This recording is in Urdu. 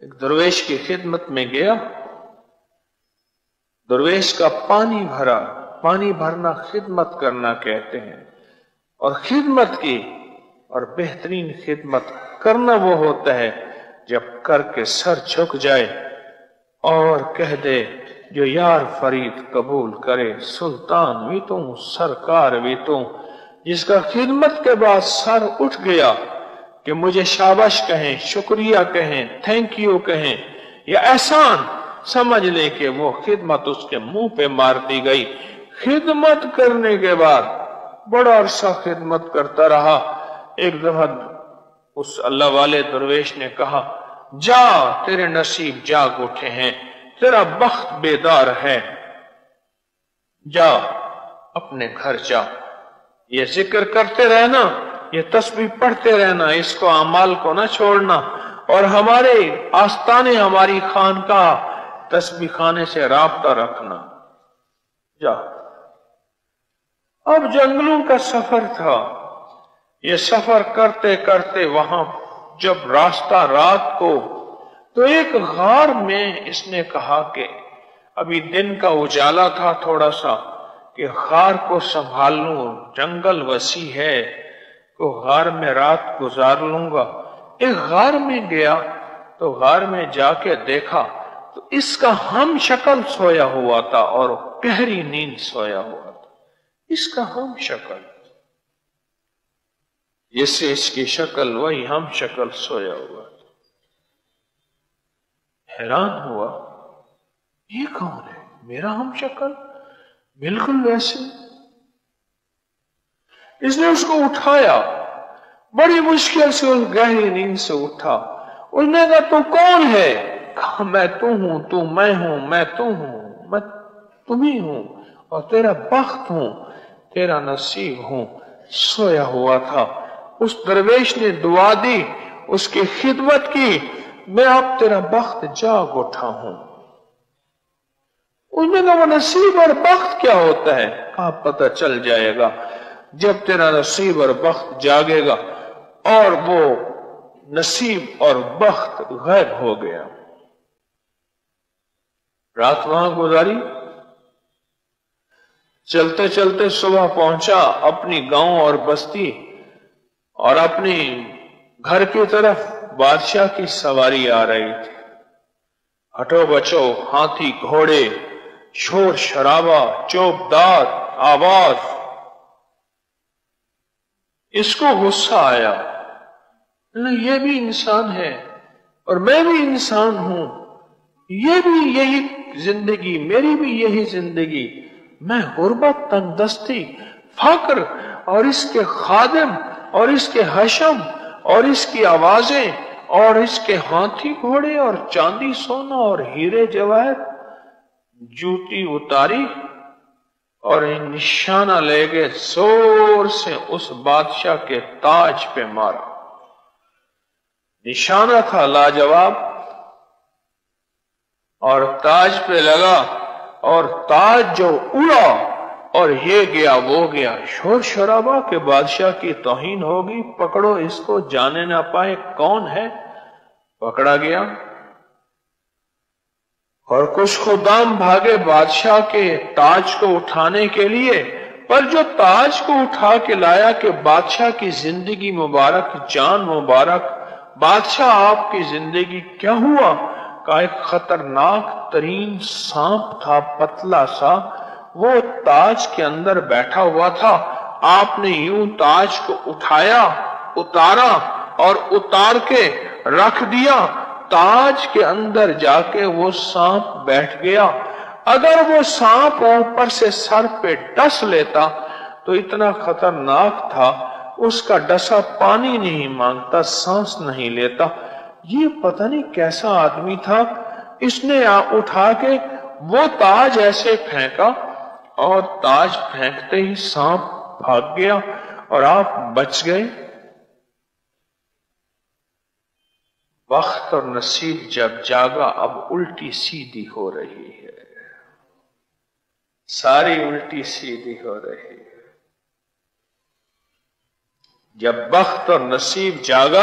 ایک درویش کی خدمت میں گیا، درویش کا پانی بھرا، پانی بھرنا خدمت کرنا کہتے ہیں، اور خدمت کی اور بہترین خدمت کرنا وہ ہوتا ہے جب کر کے سر جھک جائے اور کہہ دے جو یار فرید قبول کرے، سلطان بھی تو سرکار بھی تو، جس کا خدمت کے بعد سر اٹھ گیا کہ مجھے شاباش کہیں، شکریہ کہیں، تھینک یو کہیں یا احسان، سمجھ لے کہ وہ خدمت اس کے منہ پہ مار دی گئی۔ خدمت کرنے کے بعد بڑا عرصہ خدمت کرتا رہا، ایک دفعہ اس اللہ والے درویش نے کہا جا تیرے نصیب جاگ اٹھے ہیں، تیرا بخت بیدار ہے، جا اپنے گھر جا، یہ ذکر کرتے رہنا، یہ تسبیح پڑھتے رہنا، اس کو اعمال کو نہ چھوڑنا، اور ہمارے آستانے ہماری خانقاہ تسبیح خانے سے رابطہ رکھنا، جا۔ اب جنگلوں کا سفر تھا، یہ سفر کرتے کرتے وہاں جب راستہ رات کو، تو ایک غار میں اس نے کہا کہ ابھی دن کا اجالا تھا تھوڑا سا، کہ غار کو سنبھال لوں، جنگل وسیع ہے، تو غار میں رات گزار لوں گا۔ ایک غار میں گیا تو غار میں جا کے دیکھا تو اس کا ہم شکل سویا ہوا تھا اور گہری نیند سویا ہوا تھا، اس کا ہم شکل، جس سے اس کی شکل وہی ہم شکل سویا ہوا تھا۔ حیران ہوا، یہ کون ہے؟ میرا ہم شکل بالکل ویسے۔ اس نے اس کو اٹھایا، بڑی مشکل سے اس گہری نیند سے اٹھا، اس نے کہا تو کون ہے؟ کہا میں تو ہوں، تو میں ہوں، میں تو ہوں، میں تمہیں ہوں، اور تیرا بخت ہوں، تیرا نصیب ہوں۔ سویا ہوا تھا، اس درویش نے دعا دی، اس کی خدمت کی، میں اب تیرا بخت جاگ اٹھا ہوں۔ اس نے کہا وہ نصیب اور بخت کیا ہوتا ہے؟ کہا پتہ چل جائے گا جب تیرا نصیب اور بخت جاگے گا۔ اور وہ نصیب اور بخت غائب ہو گیا۔ رات وہاں گزاری، چلتے چلتے صبح پہنچا اپنی گاؤں اور بستی، اور اپنی گھر کی طرف بادشاہ کی سواری آ رہی تھی، ہٹو بچو، ہاتھی گھوڑے، شور شرابہ، چوبدار آواز۔ اس کو غصہ آیا، یہ بھی انسان ہے اور میں بھی انسان ہوں، یہ بھی یہی زندگی، میری بھی یہی زندگی، میں غربت، تنگ دستی، فقر، اور اس کے خادم اور اس کے حشم اور اس کی آوازیں اور اس کے ہاتھی گھوڑے اور چاندی سونا اور ہیرے جواہر، جوتی اتاری اور نشانہ لے کے زور سے اس بادشاہ کے تاج پہ مارا۔ نشانہ تھا لاجواب، اور تاج پہ لگا، اور تاج جو اڑا اور یہ گیا وہ گیا، شور شرابہ کے بادشاہ کی توہین ہوگی، پکڑو اس کو، جانے نہ پائے کون ہے۔ پکڑا گیا، اور کچھ خدام بھاگے بادشاہ کے تاج کو اٹھانے کے لیے، پر جو تاج کو اٹھا کے لایا کہ بادشاہ کی زندگی مبارک، جان مبارک، بادشاہ آپ کی زندگی کیا ہوا؟ کا ایک خطرناک ترین سانپ تھا، پتلا سا، وہ تاج کے اندر بیٹھا ہوا تھا۔ آپ نے یوں تاج کو اٹھایا، اتارا، اور اتار کے رکھ دیا، تاج کے اندر جا کے وہ سانپ بیٹھ گیا۔ اگر وہ سانپ اوپر سے سر پہ ڈس لیتا تو اتنا خطرناک تھا، اس کا ڈسا پانی نہیں مانگتا، سانس نہیں لیتا۔ یہ پتہ نہیں کیسا آدمی تھا، اس نے اٹھا کے وہ تاج ایسے پھینکا، اور تاج پھینکتے ہی سانپ بھاگ گیا اور آپ بچ گئے۔ بخت اور نصیب جب جاگا، اب الٹی سیدھی ہو رہی ہے، ساری الٹی سیدھی ہو رہی ہے۔ جب بخت اور نصیب جاگا